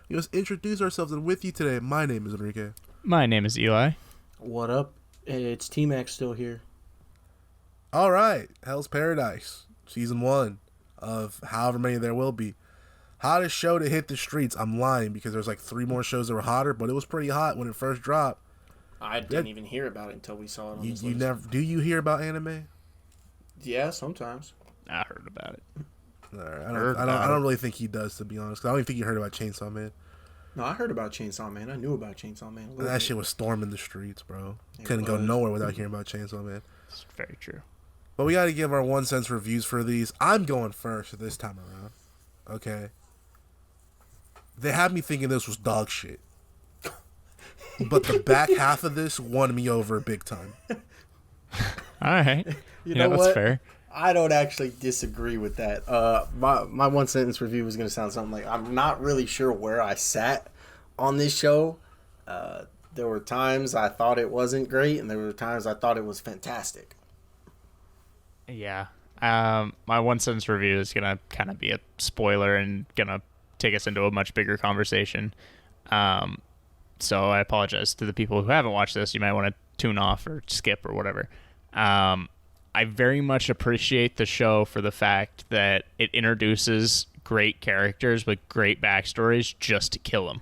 Let's introduce ourselves, and with you today, my name is Enrique. My name is Eli. What up? It's T-Max still here. All right, Hell's Paradise, Season 1 of however many there will be. Hottest show to hit the streets. I'm lying because there's like 3 more shows that were hotter, but it was pretty hot when it first dropped. I didn't even hear about it until we saw it on this list. Do you hear about anime? Yeah, sometimes. I heard about it. I don't really think he does, to be honest. 'Cause I don't even think you heard about Chainsaw Man. No, I heard about Chainsaw Man. I knew about Chainsaw Man. That shit was storming the streets, bro. Couldn't go nowhere without hearing about Chainsaw Man. It's very true. But we got to give our 1 cent reviews for these. I'm going first this time around. Okay. They had me thinking this was dog shit. But the back half of this won me over big time. All right. You know that's what? fair. I don't actually disagree with that. My one sentence review was going to sound something like, I'm not really sure where I sat on this show. There were times I thought it wasn't great, and there were times I thought it was fantastic. Yeah. My one sentence review is going to kind of be a spoiler and going to take us into a much bigger conversation. So I apologize to the people who haven't watched this. You might want to tune off or skip or whatever. I very much appreciate the show for the fact that it introduces great characters with great backstories just to kill them.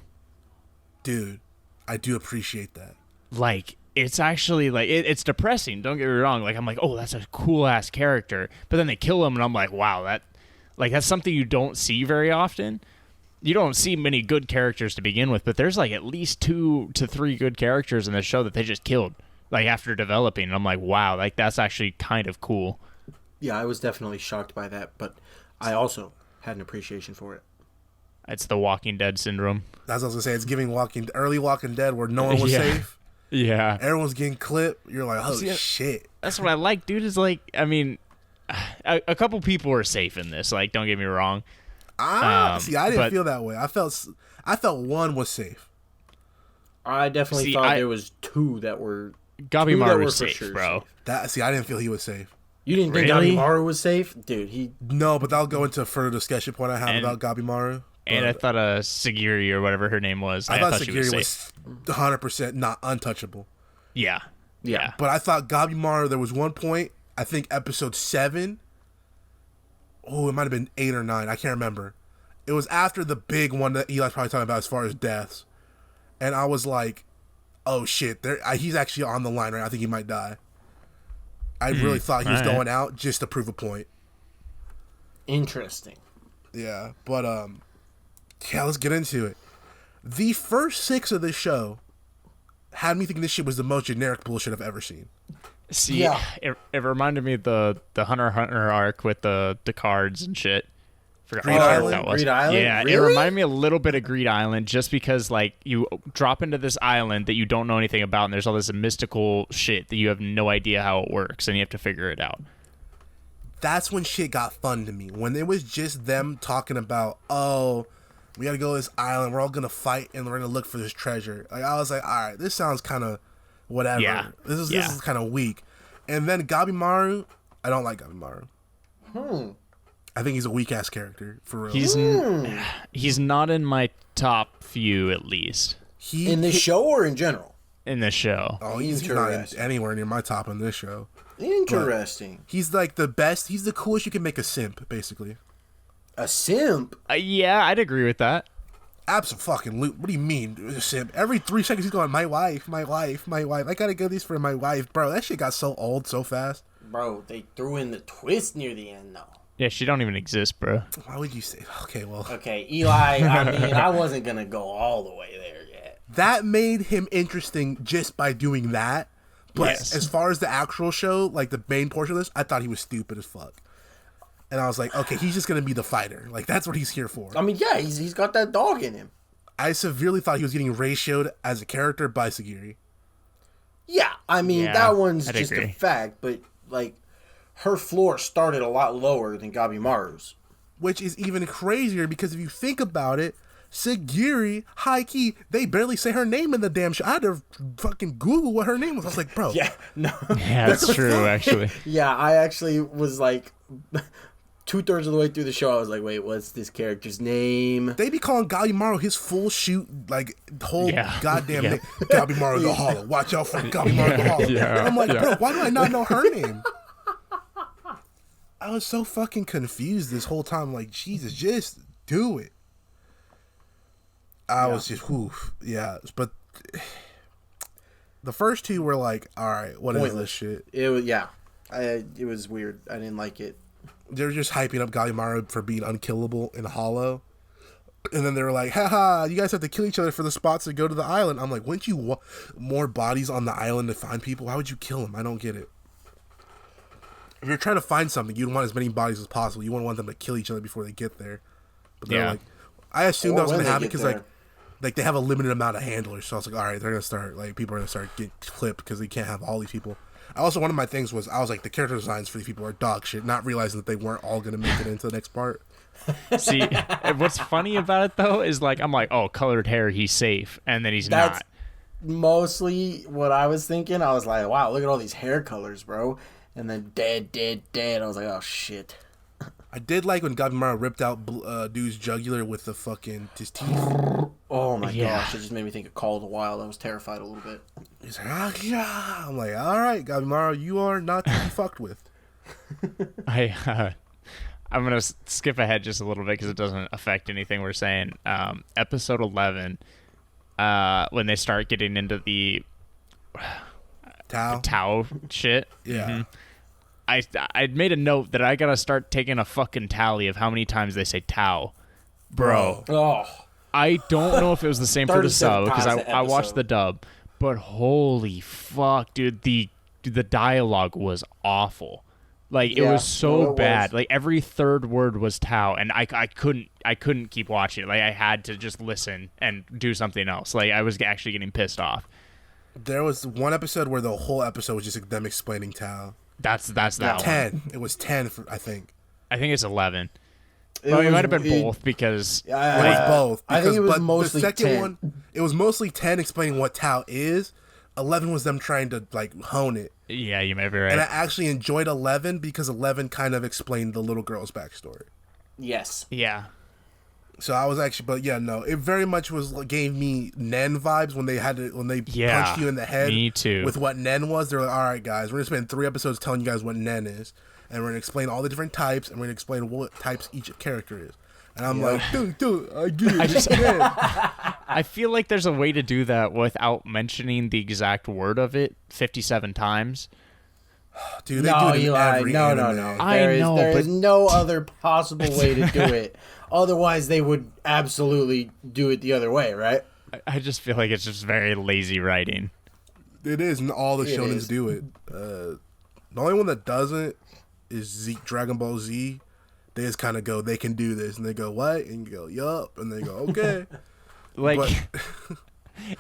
Dude, I do appreciate that. Like, it's actually, like, it's depressing. Don't get me wrong. Like, I'm like, oh, that's a cool-ass character. But then they kill him, and I'm like, wow, that's something you don't see very often. You don't see many good characters to begin with, but there's, like, at least 2 to 3 good characters in the show that they just killed, like, after developing. And I'm like, wow, like, that's actually kind of cool. Yeah, I was definitely shocked by that, but I also had an appreciation for it. It's the Walking Dead syndrome. That's what I was going to say. It's giving early Walking Dead where no one was safe. Yeah. Everyone's getting clipped. You're like, oh, shit. That's what I like, dude, is like, I mean, a couple people are safe in this. Like, don't get me wrong. I didn't feel that way. I felt one was safe. I definitely thought there was 2 that were... Gabimaru was safe, bro. Safe. I didn't feel he was safe. You didn't think Gabimaru was safe? Dude, No, but that'll go into a further discussion point I have about Gabimaru. And I thought Sagiri or whatever her name was. I thought Sagiri was 100% not untouchable. Yeah. But I thought Gabimaru, there was one point, I think episode 7. Oh, it might have been 8 or 9. I can't remember. It was after the big one that Eli's probably talking about as far as deaths. And I was like, oh shit, he's actually on the line right now. I think he might die. I really thought he was going out just to prove a point. interesting. Yeah, but yeah, let's get into it. The first 6 of this show had me thinking this shit was the most generic bullshit I've ever seen. See, it reminded me of the Hunter x Hunter arc with the cards and shit. Forgot Greed what Island? that was. Greed Island? Yeah, Really? it reminded me a little bit of Greed Island just because, like, you drop into this island that you don't know anything about, and there's all this mystical shit that you have no idea how it works, and you have to figure it out. That's when shit got fun to me. When it was just them talking about, oh, we gotta go to this island, we're all gonna fight, and we're gonna look for this treasure. Like, I was like, all right, this sounds kind of whatever. Yeah. This is kind of weak. And then Gabimaru, I don't like Gabimaru. I think he's a weak ass character for real. He's not in my top few, at least, In this show or in general? in the show. Oh, he's not anywhere near my top in this show. Interesting. He's like the best. He's the coolest you can make a simp, basically. A simp? Yeah, I'd agree with that. Absolutely. What do you mean, a simp? Every 3 seconds he's going, my wife, my wife, my wife. I gotta get these for my wife, bro. That shit got so old so fast. Bro, they threw in the twist near the end, though. Yeah, she don't even exist, bro. Why would you say? Okay, well, Okay, Eli, I mean, I wasn't going to go all the way there yet. that made him interesting just by doing that. But Yes. as far as the actual show, like the main portion of this, I thought he was stupid as fuck. And I was like, okay, he's just gonna be the fighter. Like, that's what he's here for. I mean, yeah, he's got that dog in him. I severely thought he was getting ratioed as a character by Sagiri. Yeah, I mean, Yeah, that one's I'd just agree. a fact, but, like, her floor started a lot lower than Gabimaru's. Which is even crazier because if you think about it, Sagiri, high key, they barely say her name in the damn show. I had to fucking Google what her name was. I was like, bro. Yeah, no. Yeah, that's true, actually. Yeah, I actually was like 2/3 of the way through the show, I was like, wait, what's this character's name? They be calling Gabimaru his full shoot, like, whole goddamn name. Gabimaru the Hollow. Watch out for Gabimaru the Hollow. Yeah. I'm like, bro, why do I not know her name? I was so fucking confused this whole time. Like, Jesus, just do it. I was just, oof. Yeah. But the first two were like, all right, what is this shit? It was, it was weird. I didn't like it. They're just hyping up Gabimaru for being unkillable in Hollow. And then they were like, haha, you guys have to kill each other for the spots to go to the island. I'm like, wouldn't you want more bodies on the island to find people? Why would you kill them? I don't get it. If you're trying to find something, you'd want as many bodies as possible. You wouldn't want them to kill each other before they get there. But they're like, I assumed that was going to happen because, like they have a limited amount of handlers. So I was like, all right, they're going to start, like, people are going to start getting clipped because they can't have all these people. Also, one of my things was, I was like, the character designs for these people are dog shit, not realizing that they weren't all going to make it into the next part. See, what's funny about it, though, is, like, I'm like, oh, colored hair, he's safe. And then he's not. Mostly what I was thinking. I was like, wow, look at all these hair colors, bro. And then dead. I was like, oh, shit. I did like when Gabimaru ripped out dude's jugular with the fucking his teeth. Oh my gosh, it just made me think of Call of the Wild. I was terrified a little bit. He's like, ah, yeah. I'm like, all right, Gabimaru, you are not to be fucked with. I'm gonna skip ahead just a little bit because it doesn't affect anything we're saying. Episode 11, when they start getting into the Tao shit. Yeah. Mm-hmm. I made a note that I gotta start taking a fucking tally of how many times they say Tao, bro. Oh, I don't know if it was the same for the sub because I watched the dub, but holy fuck, dude, the dialogue was awful. Like it was so bad. Like every third word was Tao, and I couldn't keep watching it. Like I had to just listen and do something else. Like I was actually getting pissed off. There was one episode where the whole episode was just them explaining Tao. That's that 10. one. It was 10, I think. I think it's 11. Well, it might have been both because... it was both. I think it was mostly the second 10. one, it was mostly 10 explaining what Tao is. 11 was them trying to, like, hone it. Yeah, you may be right. And I actually enjoyed 11 because 11 kind of explained the little girl's backstory. Yes. Yeah. So I was actually, but yeah, no, it very much gave me Nen vibes when they punched you in the head. Me too. With what Nen was, they're like, all right, guys, we're gonna spend 3 episodes telling you guys what Nen is, and we're gonna explain all the different types, and we're gonna explain what types each character is. And I'm like, dude, I get it. I feel like there's a way to do that without mentioning the exact word of it 57 times. Dude, they do it in every anime. No. There is no other possible way to do it. Otherwise, they would absolutely do it the other way, right? I just feel like it's just very lazy writing. It is, and all the shonens do it. The only one that doesn't is Dragon Ball Z. They just kind of go, they can do this, and they go, what? And you go, yup, and they go, okay. Like,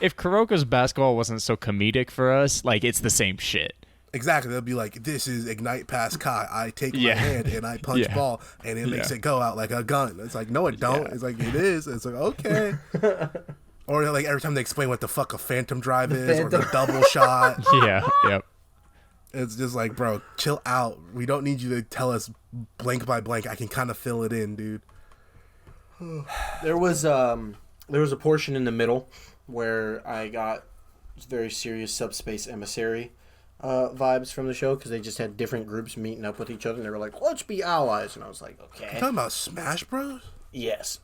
if Kuroko's basketball wasn't so comedic for us, like, it's the same shit. Exactly. They'll be like, this is Ignite Past Kai. I take my hand and I punch ball, and it makes it go out like a gun. It's like, no, it don't. It's like, it is. It's like, okay. Or like every time they explain what the fuck a phantom drive is or the double shot. Yep. It's just like, bro, chill out. We don't need you to tell us blank by blank. I can kind of fill it in, dude. There was a portion in the middle where I got very serious Subspace Emissary vibes from the show because they just had different groups meeting up with each other and they were like, let's be allies. And I was like, okay. You talking about Smash Bros? Yes.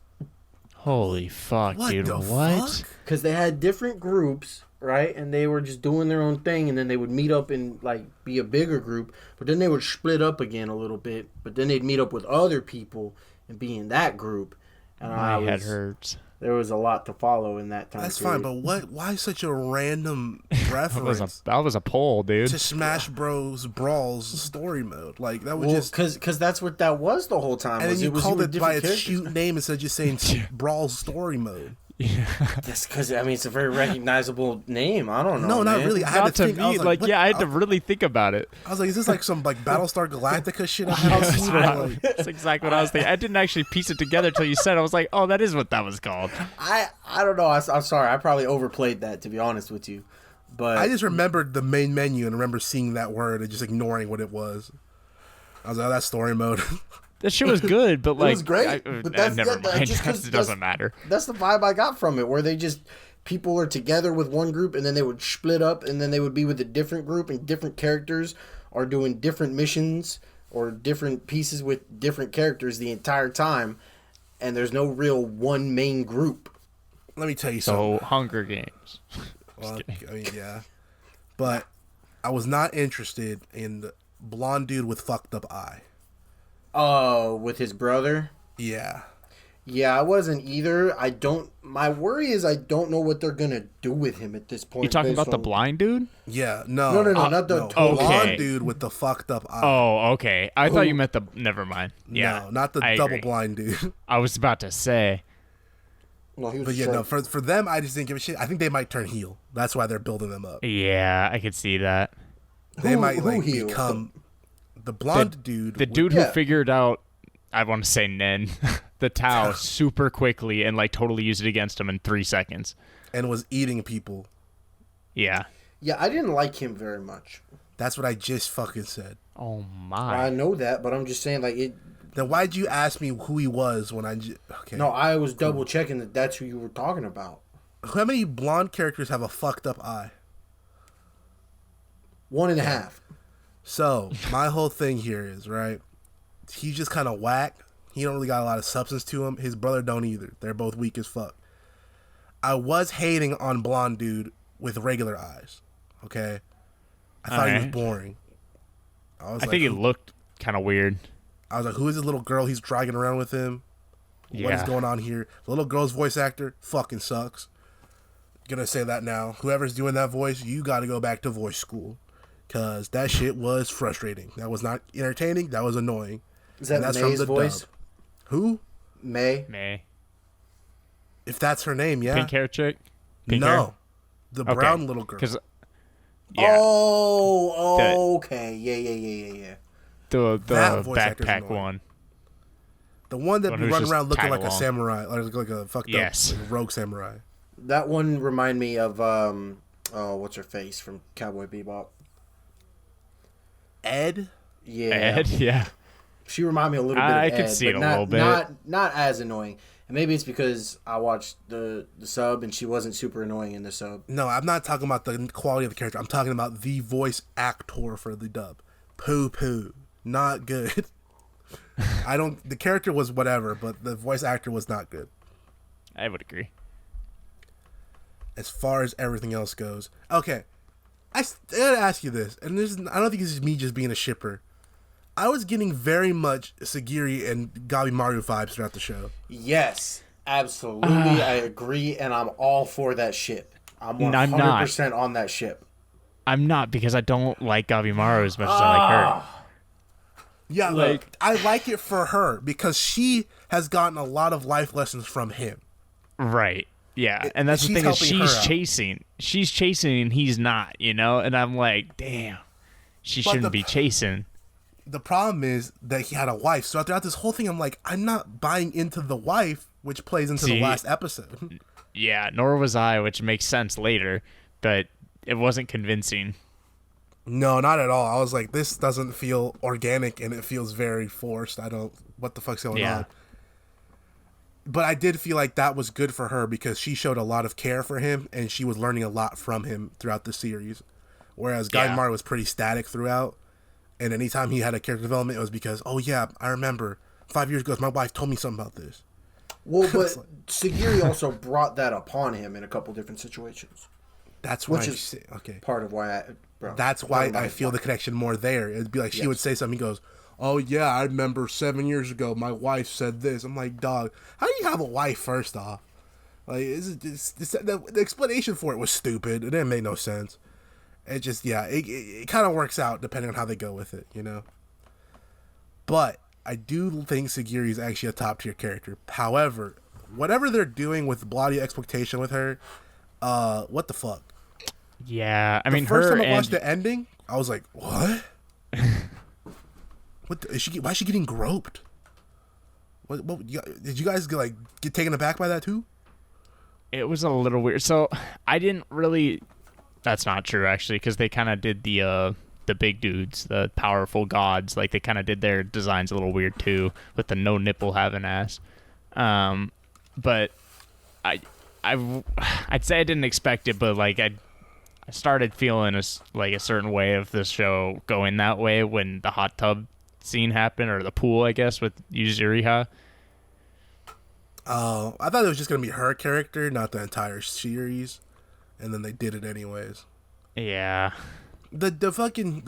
Holy fuck, dude. What? What? Because they had different groups, right? And they were just doing their own thing, and then they would meet up and like be a bigger group, but then they would split up again a little bit, but then they'd meet up with other people and be in that group. And my head hurts. There was a lot to follow in that time. That's period. fine, but why such a random reference? that was a poll, dude. To Smash Bros. Brawl's story mode. Like, that was just... Because that's what that was the whole time. And then you called it by its characters. shoot name instead of just saying Brawl's story mode. Yeah. Yes, because, I mean, it's a very recognizable name. I don't know, No, not man. really. I had Not to to think. me. I was like, what? I had to really think about it. I was like, is this like some like Battlestar Galactica shit? Like, That's exactly what I was thinking. I didn't actually piece it together until you said it. I was like, oh, that is what that was called. I don't know. I'm sorry. I probably overplayed that, to be honest with you. But I just remembered the main menu and remember seeing that word and just ignoring what it was. I was like, oh, that's story mode. That shit was good, but like was great, but that's never mind. just 'cause It doesn't matter. That's the vibe I got from it, where they just people are together with one group and then they would split up and then they would be with a different group and different characters are doing different missions or different pieces with different characters the entire time, and there's no real one main group. Let me tell you So something. Hunger Games. Well, I mean, yeah, but I was not interested in the blonde dude with fucked up eye. Oh, with his brother? Yeah, Yeah, I wasn't either. My worry is I don't know what they're gonna do with him at this point. You talking based about the on- blind dude? yeah, no, No, not the blonde Okay. dude with the fucked up eye. Oh, okay. I thought you meant the. Never mind. Yeah, no, not the I double agree. blind dude. I was about to say. No, he was But yeah, straight. no, for them, I just didn't give a shit. I think they might turn heel. That's why they're building them up. Yeah, I could see that. They Who- might who like heel? become the blonde dude. The with- dude Yeah. who figured out, I want to say Nen, the Tao super quickly and like totally used it against him in 3 seconds. and was eating people. Yeah. Yeah, I didn't like him very much. That's what I just fucking said. Oh I my. know that, but I'm just saying, like it. Then why'd you ask me who he was when okay? No, I was double checking that that's who you were talking about. How many blonde characters have a fucked up eye? 1.5. So my whole thing here is right. He's just kind of whack. He don't really got a lot of substance to him. His brother don't either. They're both weak as fuck. I was hating on blonde dude with regular eyes. Okay, I thought he was Alright. boring. I was I think it looked kind of weird. I was like, who is this little girl he's dragging around with him? What is Yeah. going on here? The little girl's voice actor fucking sucks. Gonna say that now. Whoever's doing that voice, you gotta go back to voice school. Cause that shit was frustrating. That was not entertaining. That was annoying. Is that And that's from May's the voice? dub. Who? May? May. If that's her name, yeah. Pink hair chick? Pink no. hair? The Okay. brown little girl. Because, yeah, Oh, okay. Yeah. That the voice actor's backpack annoying. one. The one that One be who's running just around looking tag like a along. samurai, like a fucked Yes. up like, rogue samurai. That one remind me of what's her face from Cowboy Bebop? Ed? Yeah. Ed, yeah. She reminded me a little bit of I Ed, could see but it a not, little bit. Not as annoying. And maybe it's because I watched the sub and she wasn't super annoying in the sub. No, I'm not talking about the quality of the character. I'm talking about the voice actor for the dub. Poo. Not good. The character was whatever, but the voice actor was not good. I would agree. As far as everything else goes. Okay. I gotta ask you this, and I don't think this is me just being a shipper. I was getting very much Sagiri and Gabimaru vibes throughout the show. Yes, absolutely. I agree, and I'm all for that ship. I'm I'm not. 100% on that ship. I'm not because I don't like Gabimaru as much as I like her. Yeah, Like- I like it for her because she has gotten a lot of life lessons from him. Right. Yeah. And that's the she's thing is helping her she's out. chasing. She's chasing and he's not, you know? And I'm like, damn. She But shouldn't the- be chasing. The problem is that he had a wife. So throughout this whole thing, I'm like, I'm not buying into the wife, which plays into the See? last episode. Yeah, nor was I, which makes sense later, but it wasn't convincing. No, not at all. I was like, this doesn't feel organic and it feels very forced. What the fuck's going Yeah. on? But I did feel like that was good for her because she showed a lot of care for him and she was learning a lot from him throughout the series. Whereas Guy Yeah. Mar was pretty static throughout. And anytime he had a character development, it was because, oh yeah, I remember 5 years ago, my wife told me something about this. Well, but Sagiri also brought that upon him in a couple different situations. That's why Which I is say, okay. Part of why That's why part of I feel the connection more there. It'd be like she Yes. would say something. He goes, "Oh yeah, I remember 7 years ago, my wife said this." I'm like, "Dog, how do you have a wife?" First off, like, the explanation for it was stupid. It didn't make no sense. It just, it kind of works out depending on how they go with it, you know. But I do think Sagiri is actually a top tier character. However, whatever they're doing with bloody exploitation with her, what the fuck? Yeah, I mean, First her time I watched and the ending, I was like, "What? Is she? Why is she getting groped? What? Did you guys get taken aback by that too?" it was a little weird. So I didn't really. That's not true actually, because they kind of did the the big dudes, the powerful gods. Like they kind of did their designs a little weird too, with the no nipple having ass. But I'd say I didn't expect it, but like I started feeling a certain way of this show going that way when the hot tub scene happened, or the pool, I guess, with Yuzuriha. Oh, I thought it was just gonna be her character, not the entire series, and then they did it anyways. Yeah. The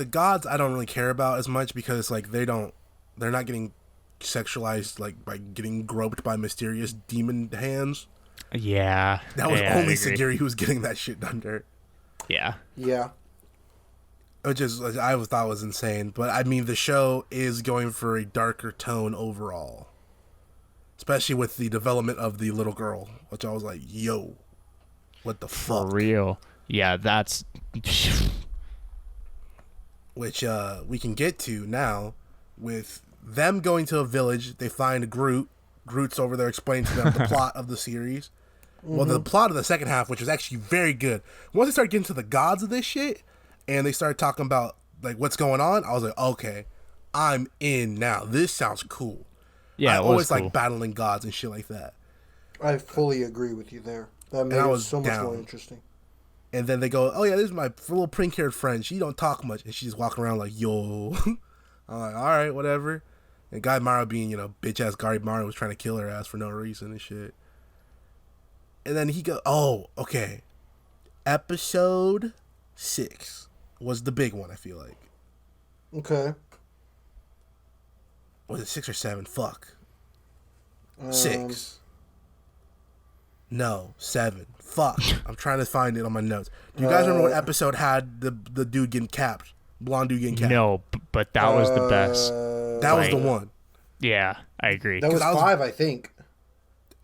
gods I don't really care about as much because like they're not getting sexualized like by getting groped by mysterious demon hands. Yeah. That was yeah, only Sagiri who was getting that shit done to her. Yeah. Yeah. Which is I thought was insane, but I mean the show is going for a darker tone overall, especially with the development of the little girl, which I was like, yo, what the fuck? For real. Yeah, that's which we can get to now with them going to a village. They find Groot. Groot's over there explaining to them the plot of the series. Well, the plot of the second half, which was actually very good. Once they started getting to the gods of this shit, and they started talking about like what's going on, I was like, okay, I'm in now. This sounds cool. yeah. I It was always cool. like battling gods and shit like that. I fully agree with you there. That made I it was so much down. more interesting. And then they go, oh yeah, this is my little pink-haired friend. She don't talk much, and she's walking around like, yo. I'm like, all right, whatever. And Guy Mara being, bitch ass Guy Mara was trying to kill her ass for no reason and shit. And then he go, oh, okay. Episode 6 was the big one, I feel like. Okay. Was it 6 or 7? Fuck. 6. No, 7. Fuck. I'm trying to find it on my notes. Do you guys remember what episode had the dude getting capped? Blonde dude getting capped? No, but that was the best. That was like- the one. Yeah, I agree. That was I was- 5, I think.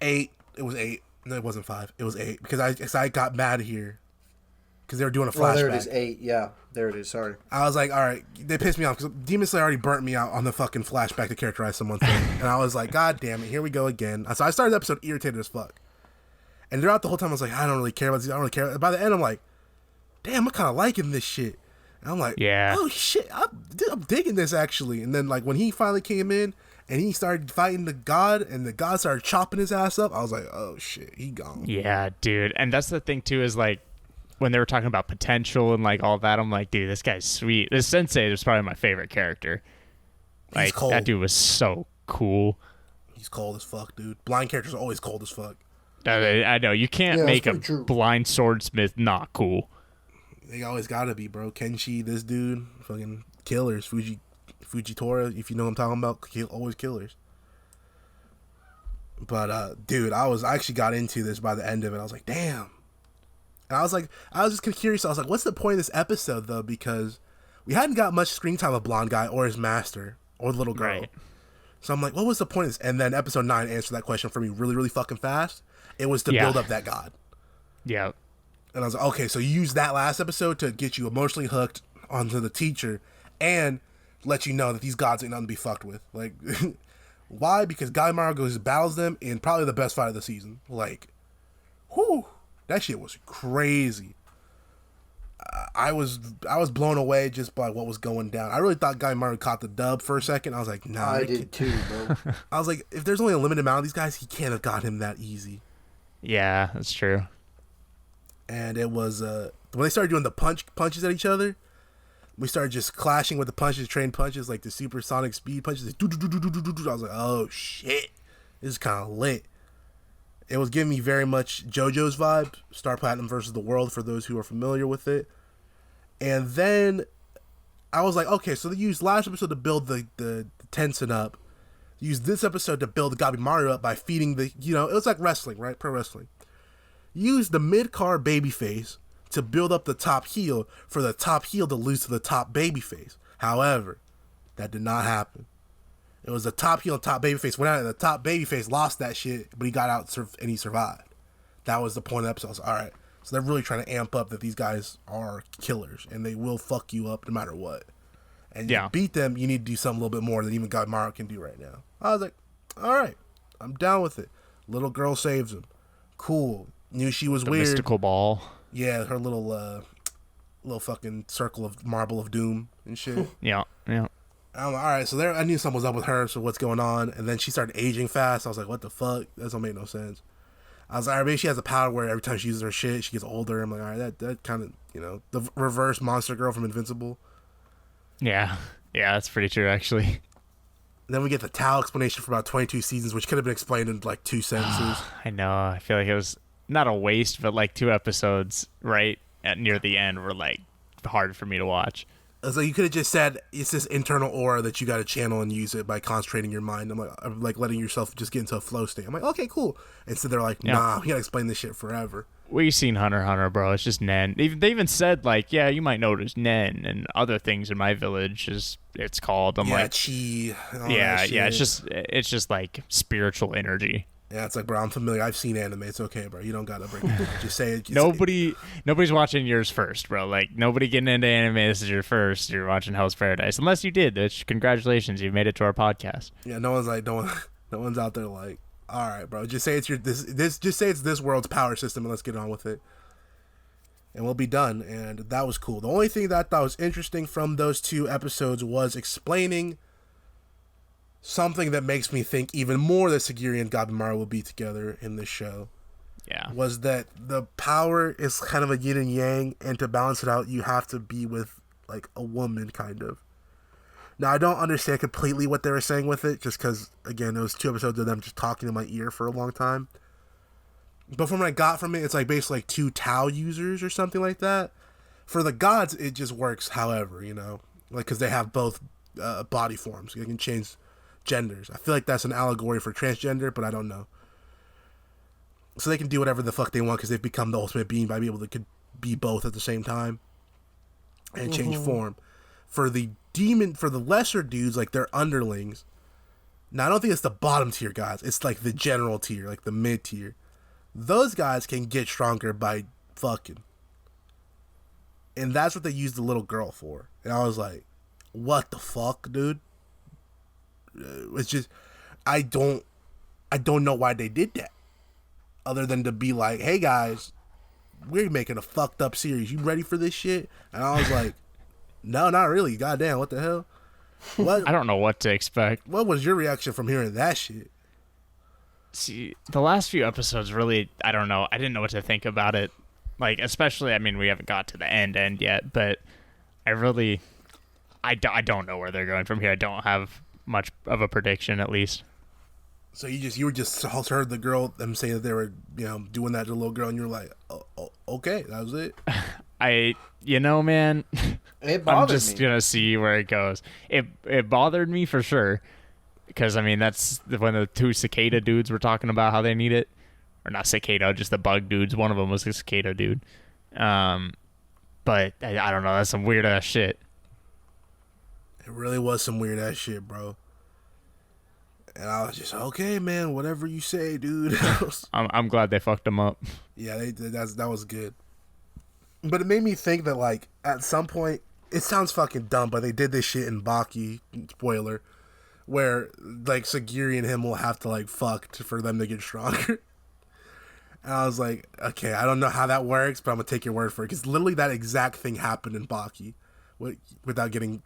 8. It was 8. No, it wasn't 5. It was 8 because I got mad here because they were doing a flashback. Oh, there it is. 8. Yeah, there it is. Sorry. I was like, all right, they pissed me off because Demon Slayer already burnt me out on the fucking flashback to characterize someone thing, and I was like, god damn it, here we go again. So I started the episode irritated as fuck, and throughout the whole time I was like, I don't really care about these. I don't really care. By the end, I'm like, damn, I'm kind of liking this shit. And I'm like, Yeah. oh shit, I'm digging this actually. And then like when he finally came in and he started fighting the god, and the god started chopping his ass up, I was like, oh shit, he gone. Yeah, dude. And that's the thing too, is like when they were talking about potential and like all that, I'm like, dude, this guy's sweet. This sensei was probably my favorite character. He's Like cold. that dude was so cool. He's cold as fuck, dude. Blind characters are always cold as fuck. I know you can't Yeah, make that's a pretty true. blind swordsmith not cool. They always gotta be, bro. Kenshi, this dude, fucking killers. Fujitora, if you know what I'm talking about, always killers. But dude, I actually got into this by the end of it. I was like, damn. And I was just kind of curious. I was like, what's the point of this episode though? Because we hadn't got much screen time of Blonde Guy or his master or the little girl. Right. So I'm like, what was the point of this? And then episode 9 answered that question for me really, really fucking fast. It was to Yeah. build up that god. Yeah. And I was like, okay, so you use that last episode to get you emotionally hooked onto the teacher and let you know that these gods ain't nothing to be fucked with. Like, why? Because Guy Mara goes battles them in probably the best fight of the season. Like, whew, that shit was crazy. I was blown away just by what was going down. I really thought Guy Mara caught the dub for a second. I was like, nah. I did too, bro. I was like, if there's only a limited amount of these guys, he can't have got him that easy. Yeah, that's true. And it was when they started doing the punches at each other, we started just clashing with the punches, trained punches, like the supersonic speed punches. I was like, oh shit, this is kind of lit. It was giving me very much JoJo's vibe, Star Platinum versus the World, for those who are familiar with it. And then I was like, okay, so they used last episode to build the Tensen up. Use this episode to build the Gabimaru up by feeding it was like wrestling, right? Pro wrestling. Use the mid-card babyface to build up the top heel for the top heel to lose to the top babyface. However, that did not happen. It was the top heel and top babyface went out, and the top babyface lost that shit, but he got out and he survived. That was the point of the episode. I was like, all right, so they're really trying to amp up that these guys are killers, and they will fuck you up no matter what. And Yeah. to beat them, you need to do something a little bit more than even God Mara can do right now. I was like, all right, I'm down with it. Little girl saves him. Cool. Knew she was The weird. mystical ball. Yeah, her little little fucking circle of marble of doom and shit. Yeah. I'm like, all right, so there, I knew something was up with her. So what's going on? And then she started aging fast. I was like, what the fuck? That don't make no sense. I was like, all right, maybe she has a power where every time she uses her shit, she gets older. I'm like, all right, that kind of, the reverse Monster Girl from Invincible. Yeah, that's pretty true, actually. Then we get the Tao explanation for about 22 seasons, which could have been explained in like 2 sentences. I know. I feel like it was not a waste, but like 2 episodes right at near the end were like hard for me to watch. It's like you could have just said it's this internal aura that you got to channel and use it by concentrating your mind. I'm like letting yourself just get into a flow state. I'm like, okay, cool. Instead, they're like, nah, we gotta explain this shit forever. We've seen Hunter x Hunter, bro. It's just Nen. They even said like, yeah, you might notice Nen and other things in my village is it's called. I'm like, chi. Yeah. It's just like spiritual energy. Yeah, it's like, bro, I'm familiar. I've seen anime. It's okay, bro. You don't gotta break it down. Just say it. Nobody's watching yours first, bro. Like, nobody getting into anime. This is your first. You're watching Hell's Paradise, unless you did. Which, congratulations, you've made it to our podcast. Yeah, no one's out there like, all right, bro. Just say it's just say it's this world's power system, and let's get on with it, and we'll be done. And that was cool. The only thing that I thought was interesting from those 2 episodes was explaining something that makes me think even more that Sagiri and Gabimaru will be together in this show. Yeah. Was that the power is kind of a yin and yang, and to balance it out, you have to be with, like, a woman, kind of. Now, I don't understand completely what they were saying with it, just because, again, it was 2 episodes of them just talking in my ear for a long time. But from what I got from it, it's like basically like 2 Tao users or something like that. For the gods, it just works however, like, because they have both body forms. They can change genders. I feel like that's an allegory for transgender, but I don't know. So they can do whatever the fuck they want because they've become the ultimate being by being able to be both at the same time and change form. For the lesser dudes, like their underlings, now I don't think it's the bottom tier guys. It's like the general tier, like the mid tier. Those guys can get stronger by fucking. And that's what they used the little girl for. And I was like, what the fuck, dude? It's just, I don't know why they did that, other than to be like, hey guys, we're making a fucked up series. You ready for this shit? And I was like, no, not really. Goddamn, what the hell? What? I don't know what to expect. What was your reaction from hearing that shit? See, the last few episodes really, I don't know. I didn't know what to think about it. Like, especially, I mean, we haven't got to the end yet, but I don't know where they're going from here. I don't have much of a prediction, at least. So you were just heard the girl, them say that they were, doing that to the little girl, and you were like, oh, okay, that was it. Man, It bothered I'm just me. gonna see where it goes. It bothered me for sure, because I mean that's when the 2 cicada dudes were talking about how they need it, or not cicada, just the bug dudes. One of them was a cicada dude. But I don't know. That's some weird ass shit. It really was some weird ass shit, bro. And I was just, okay, man, whatever you say, dude. I'm glad they fucked them up. Yeah, that was good. But it made me think that, like, at some point, it sounds fucking dumb, but they did this shit in Baki, spoiler, where, like, Sagiri and him will have to, like, for them to get stronger. And I was like, okay, I don't know how that works, but I'm going to take your word for it. Because literally that exact thing happened in Baki without getting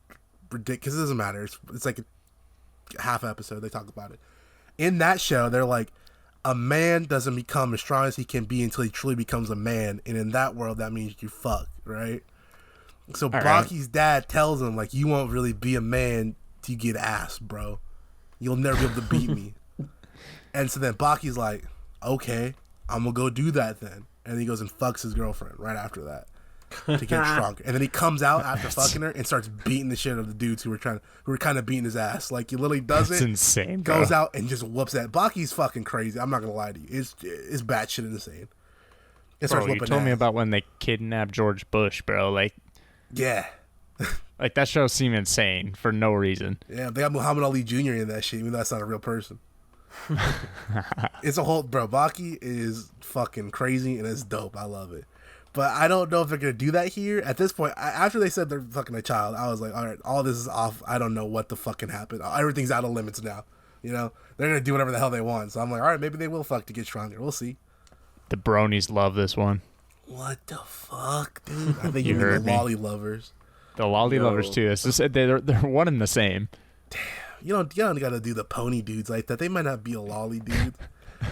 ridiculous. It doesn't matter. It's like a half episode. They talk about it. In that show, they're like, a man doesn't become as strong as he can be until he truly becomes a man. And in that world, that means you fuck, right? So Baki's dad tells him, like, you won't really be a man till you get ass, bro. You'll never be able to beat me. And so then Baki's like, okay, I'm going to go do that then. And he goes and fucks his girlfriend right after that to get stronger. And then he comes out after fucking her and starts beating the shit out of the dudes who were kind of beating his ass. Like, he literally does That's it. insane, bro. Goes out and just whoops that. Baki's fucking crazy. I'm not going to lie to you. It's batshit insane. It starts Bro, you whooping told me ass. about when they kidnapped George Bush, bro. Like Yeah. that show seemed insane for no reason. Yeah, they got Muhammad Ali Jr. in that shit, even though that's not a real person. It's a whole, bro, Baki is fucking crazy and it's dope. I love it. But I don't know if they're going to do that here. At this point, after they said they're fucking a child, I was like, all right, all this is off. I don't know what the fucking happened. Everything's out of limits now. You know? They're going to do whatever the hell they want. So I'm like, all right, maybe they will fuck to get stronger. We'll see. The bronies love this one. What the fuck, dude? I think You you mean heard the me. lolly lovers. The lolly No. lovers too. It's just, they're one and the same. You don't gotta do the pony dudes like that. They might not be a lolly dude.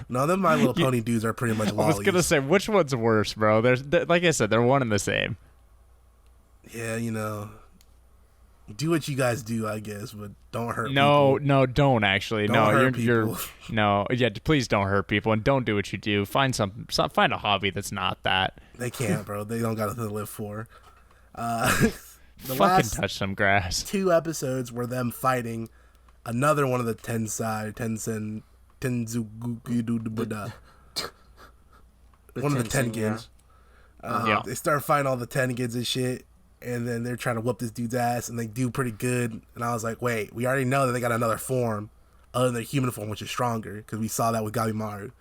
No, them My Little Pony dudes are pretty much I lollies. was gonna say, which one's worse, bro? They're like I said, they're one and the same. Yeah, you know, do what you guys do, I guess, but don't hurt No, people. no, don't actually. Don't no, hurt you're people. no, yeah. Please don't hurt people and don't do what you do. Find find a hobby that's not that. They can't, bro. They don't got nothing to live for. The Fucking last touch some grass. 2 episodes were them fighting another one of the Tenzugudubuda. One of the Tenzin, yeah. Tengans. Yeah. They start fighting all the Tengans and shit, and then they're trying to whoop this dude's ass, and they do pretty good. And I was like, wait, we already know that they got another form other than their human form, which is stronger, because we saw that with Gabimaru.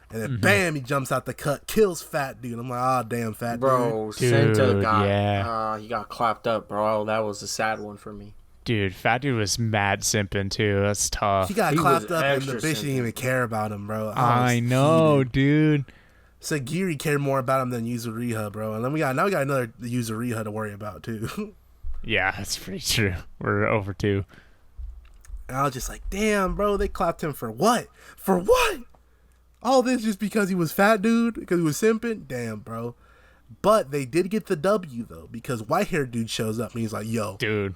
And then bam, he jumps out the cut, kills Fat Dude. I'm like, ah, damn, Fat Dude. Bro, Dude, Senta got yeah. he got clapped up, bro. That was a sad one for me. Dude, Fat Dude was mad simping too. That's tough. He got He clapped was up, and the extra bitch didn't simple. even care about him, bro. I was know, heated. dude. Sagiri cared more about him than Yuzuriha, bro. And then we got another Yuzuriha to worry about too. Yeah, that's pretty true. We're over 2. And I was just like, damn, bro, they clapped him for what? For what? All this just because he was Fat Dude? Because he was simping? Damn, bro. But they did get the W, though, because white-haired dude shows up and he's like, yo, Dude,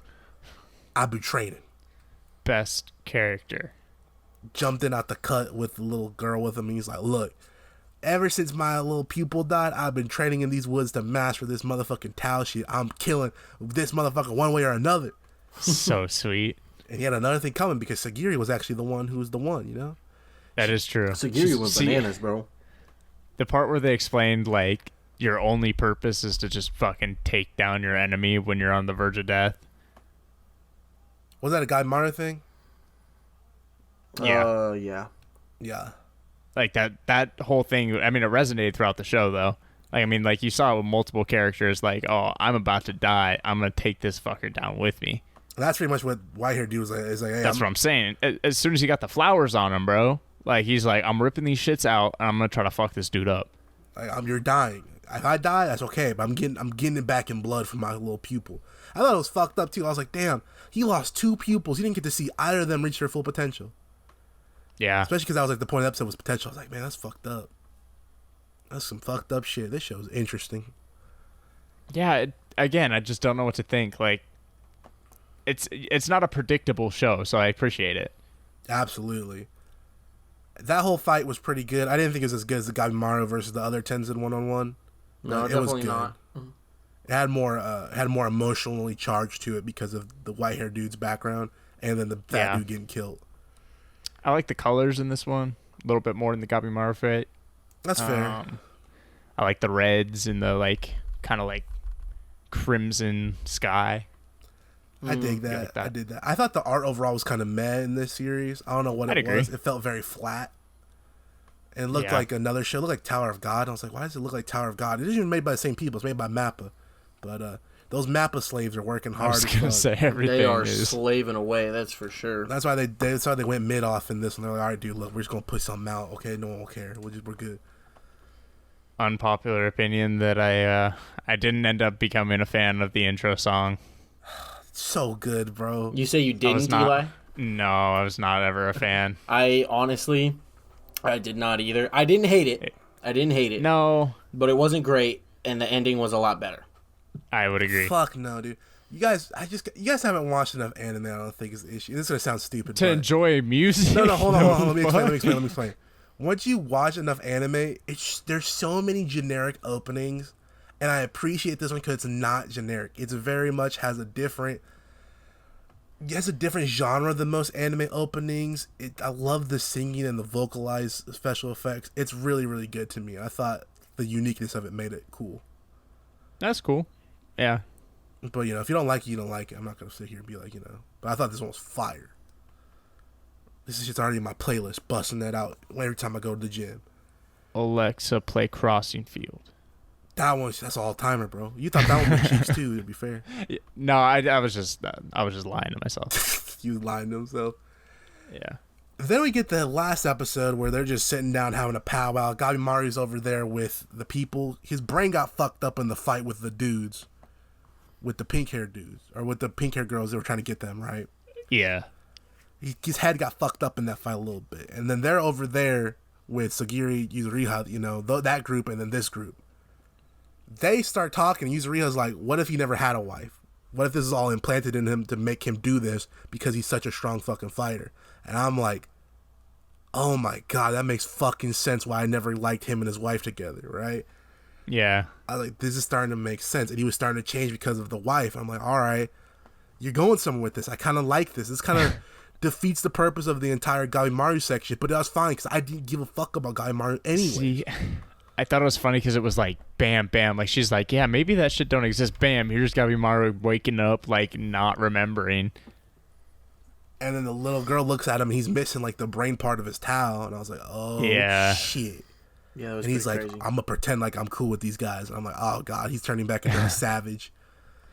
I've been training. best character. Jumped in out the cut with the little girl with him, and he's like, look, ever since my little pupil died, I've been training in these woods to master this motherfucking Tao shit. I'm killing this motherfucker one way or another. So sweet. And he had another thing coming because Sagiri was actually the one who was the one, you know? That is true. Sagiri went See, bananas, bro. the part where they explained like your only purpose is to just fucking take down your enemy when you're on the verge of death. Was that a Guy Mara thing? Yeah. Yeah. Yeah. Like that whole thing, I mean, it resonated throughout the show though. Like, I mean, like you saw with multiple characters, like, oh, I'm about to die. I'm gonna take this fucker down with me. And that's pretty much what white-haired dude was like. Is like, hey, That's what I'm saying. As soon as he got the flowers on him, bro, like he's like, I'm ripping these shits out and I'm gonna try to fuck this dude up. you're dying. If I die, that's okay, but I'm getting it back in blood from my little pupil. I thought it was fucked up too. I was like, damn, he lost 2 pupils. He didn't get to see either of them reach their full potential. Yeah. Especially because I was like, the point of the episode was potential. I was like, man, that's fucked up. That's some fucked up shit. This show's interesting. Yeah. Again, I just don't know what to think. Like, it's not a predictable show, so I appreciate it. Absolutely. That whole fight was pretty good. I didn't think it was as good as the Gabimaru versus the other Tenzin one-on-one. No, But it was definitely good. not. It had more emotionally charged to it because of the white-haired dude's background and then the fat Yeah. dude getting killed. I like the colors in this one a little bit more than the Gabimaru fight. That's fair. I like the reds and the like kind of like crimson sky. I dig Yeah, that. like that. I did that. I thought the art overall was kind of meh in this series. I don't know what I'd it agree. was. It felt very flat. And it looked Yeah. like another show. It looked like Tower of God. I was like, why does it look like Tower of God? It isn't even made by the same people. It's made by Mappa. But those Mappa slaves are working I hard. was as gonna fuck. say everything They are is. slaving away, that's for sure. That's why they went mid off in this one. They're like, all right, dude, look, we're just gonna put something out. Okay, no one will care. We're good. Unpopular opinion that I didn't end up becoming a fan of the intro song. So good, bro. You say you I was didn't, not. Eli? No, I was not ever a fan. I honestly, I did not either. I didn't hate it. I didn't hate it. No, But it wasn't great, and the ending was a lot better. I would agree. Fuck no, dude. You guys haven't watched enough anime. I don't think is the issue. This is gonna sound stupid. To but- enjoy music. No, hold on. Let me Fuck. explain. Once you watch enough anime, there's so many generic openings, and I appreciate this one because it's not generic. It's very much has a different genre than most anime openings. I love the singing and the vocalized special effects. It's really, really good to me. I thought the uniqueness of it made it cool. That's cool. Yeah. But if you don't like it, you don't like it. I'm not gonna sit here and be like, But I thought this one was fire. This is just already in my playlist, busting that out every time I go to the gym. Alexa, play Crossing Field. That's all timer, bro. You thought that one was cheeks too, to be fair. No, I was just lying to myself. You lying to himself. Yeah. Then we get the last episode where they're just sitting down having a powwow. Gabimaru's over there with the people. His brain got fucked up in the fight with the dudes. With the pink-haired dudes. Or with the pink-haired girls that were trying to get them, right? Yeah. His head got fucked up in that fight a little bit. And then they're over there with Sagiri, Yuzuriha, you know, that group and then this group. They start talking. Yuzuriha's like, what if he never had a wife? What if this is all implanted in him to make him do this because he's such a strong fucking fighter? And I'm like, oh my God, that makes fucking sense why I never liked him and his wife together, right? Yeah. I like, this is starting to make sense. And he was starting to change because of the wife. I'm like, all right, you're going somewhere with this. I kind of like this. This kind of defeats the purpose of the entire Gabimaru section, but that was fine because I didn't give a fuck about Gabimaru anyway. See, I thought it was funny because it was like, bam, bam. Like, she's like, yeah, maybe that shit don't exist. Bam, here's Gabimaru waking up, like, not remembering. And then the little girl looks at him and he's missing like the brain part of his towel. And I was like, oh, Yeah. shit. Yeah, that was And he's like, crazy. I'm going to pretend like I'm cool with these guys. And I'm like, oh, God, he's turning back into a savage.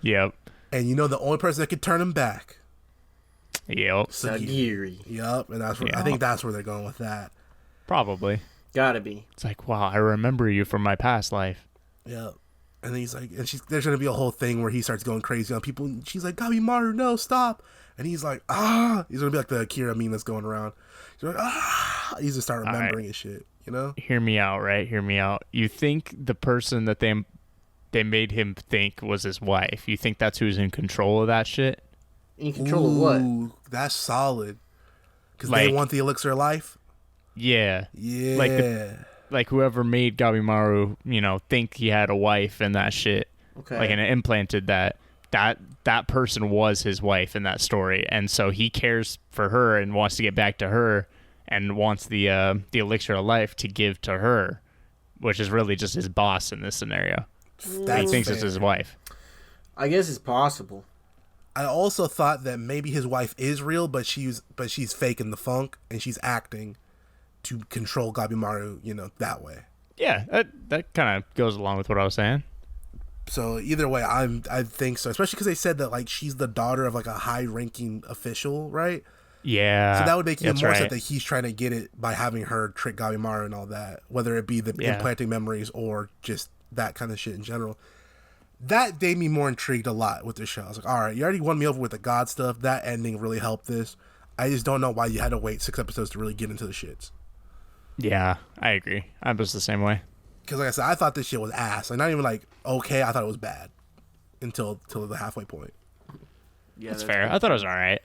Yep. And you know the only person that could turn him back? Yep. Sagiri. Yep. And that's where, I Yeah. think that's where they're going with that. Probably. Gotta be. It's like, wow, I remember you from my past life. Yep. And then he's like, and there's going to be a whole thing where he starts going crazy on people. And she's like, Gabimaru, no, stop. And he's like, ah. He's going to be like the Akira meme that's going around. He's like, ah. He's going to start remembering his shit, you know? Hear me out, right? Hear me out. You think the person that they made him think was his wife, you think that's who's in control of that shit? In control of what? Ooh, that's solid. Because they Like- want the elixir of life? Yeah. Yeah. Like whoever made Gabimaru, you know, think he had a wife and that shit. Okay. Like, and it implanted that person was his wife in that story, and so he cares for her and wants to get back to her and wants the elixir of life to give to her, which is really just his boss in this scenario. That's He thinks fair. it's his wife. I guess it's possible. I also thought that maybe his wife is real, but she's faking the funk and she's acting to control Gabimaru, you know, that way. Yeah, that kind of goes along with what I was saying. So either way, I think so, especially because they said that like she's the daughter of like a high-ranking official, right? Yeah. So that would make even that's more right. sense that he's trying to get it by having her trick Gabimaru and all that, whether it be the Yeah. implanting memories or just that kind of shit in general. That made me more intrigued a lot with this show. I was like, all right, you already won me over with the God stuff. That ending really helped this. I just don't know why you had to wait 6 episodes to really get into the shits. Yeah, I agree. I was the same way. Because like I said, I thought this shit was ass. Like not even like okay, I thought it was bad until the halfway point. Yeah, That's fair. I thought it was all right.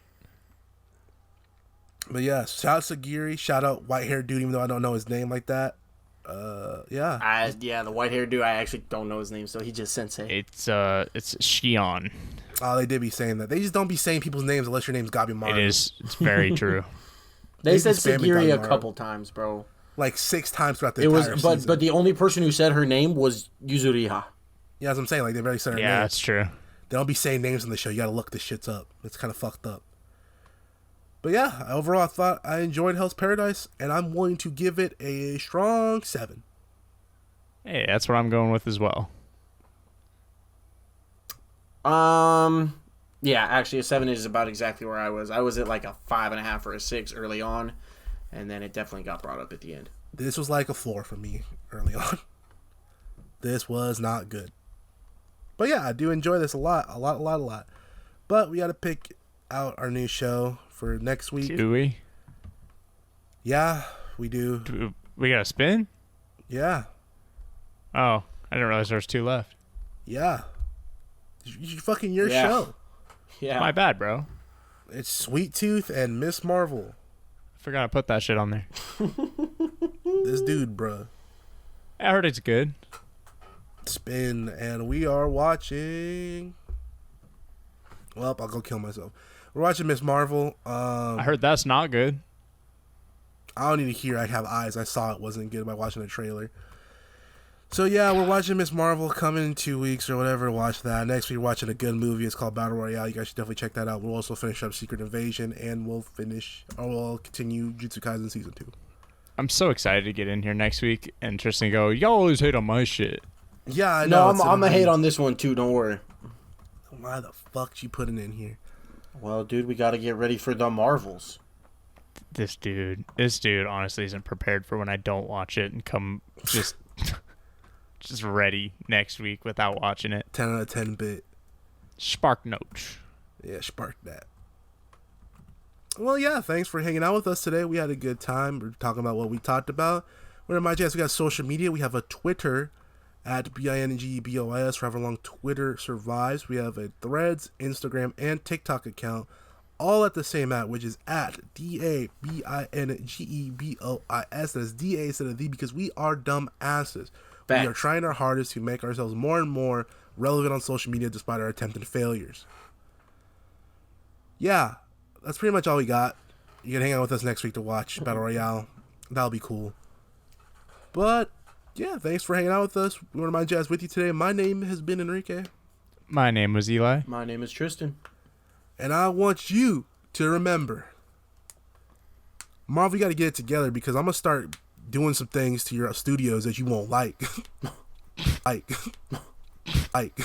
But yeah, shout out Sagiri, shout out white haired dude, even though I don't know his name like that. Yeah. Yeah, the white haired dude. I actually don't know his name, so he just sensei. It's Shion. Oh, they did be saying that. They just don't be saying people's names unless your name's Gabimaru. It is. It's very true. They They've said been spamming Sagiri a Gabimaru. couple times, bro. Like 6 times throughout the It was, entire but season. but the only person who said her name was Yuzuriha. Yeah, that's what I'm saying. Like they barely said her Yeah, name. that's true. They don't be saying names on the show. You gotta look this shits up. It's kind of fucked up. But yeah, overall, I thought I enjoyed Hell's Paradise, and I'm willing to give it a strong 7. Hey, that's what I'm going with as well. Yeah, actually, a 7 is about exactly where I was. I was at like a 5.5 or a 6 early on, and then it definitely got brought up at the end. This was like a floor for me early on. This was not good. But yeah, I do enjoy this a lot. But we got to pick out our new show for next week. Do we? Yeah, we do. We got a spin? Yeah. Oh, I didn't realize there was 2 left. Yeah. Fucking your Yeah. show. Yeah. My bad, bro. It's Sweet Tooth and Miss Marvel. Forgot to put that shit on there. This dude, bruh. I heard it's good. Spin, and we are watching. Well, I'll go kill myself. We're watching Miss Marvel. I heard that's not good. I don't need to hear. I have eyes. I saw it wasn't good by watching the trailer. So yeah, we're watching Miss Marvel coming in 2 weeks or whatever. Watch that. Next week, we're watching a good movie. It's called Battle Royale. You guys should definitely check that out. We'll also finish up Secret Invasion, and we'll continue Jujutsu Kaisen season 2. I'm so excited to get in here next week and Tristan go, y'all always hate on my shit. Yeah, I know. No, I'm gonna hate on this one too. Don't worry. Why the fuck you putting in here? Well, dude, we gotta get ready for the Marvels. This dude honestly isn't prepared for when I don't watch it and come just just ready next week without watching it. 10 out of 10 bit. Spark notes. Yeah, spark that. Well, yeah, thanks for hanging out with us today. We had a good time. We're talking about what we talked about. We're in my chance. We got social media. We have a Twitter at BINGBOIS for however long Twitter survives. We have a Threads, Instagram, and TikTok account, all at the same at, which is at DABINGEBOIS. That's DA instead of the, because we are dumb asses. Facts. We are trying our hardest to make ourselves more and more relevant on social media despite our attempted failures. Yeah, that's pretty much all we got. You can hang out with us next week to watch Battle Royale. That'll be cool. But, yeah, thanks for hanging out with us. We want to mind jazz with you today. My name has been Enrique. My name was Eli. My name is Tristan. And I want you to remember, Marv, we got to get it together because I'm going to start doing some things to your studios that you won't like. like.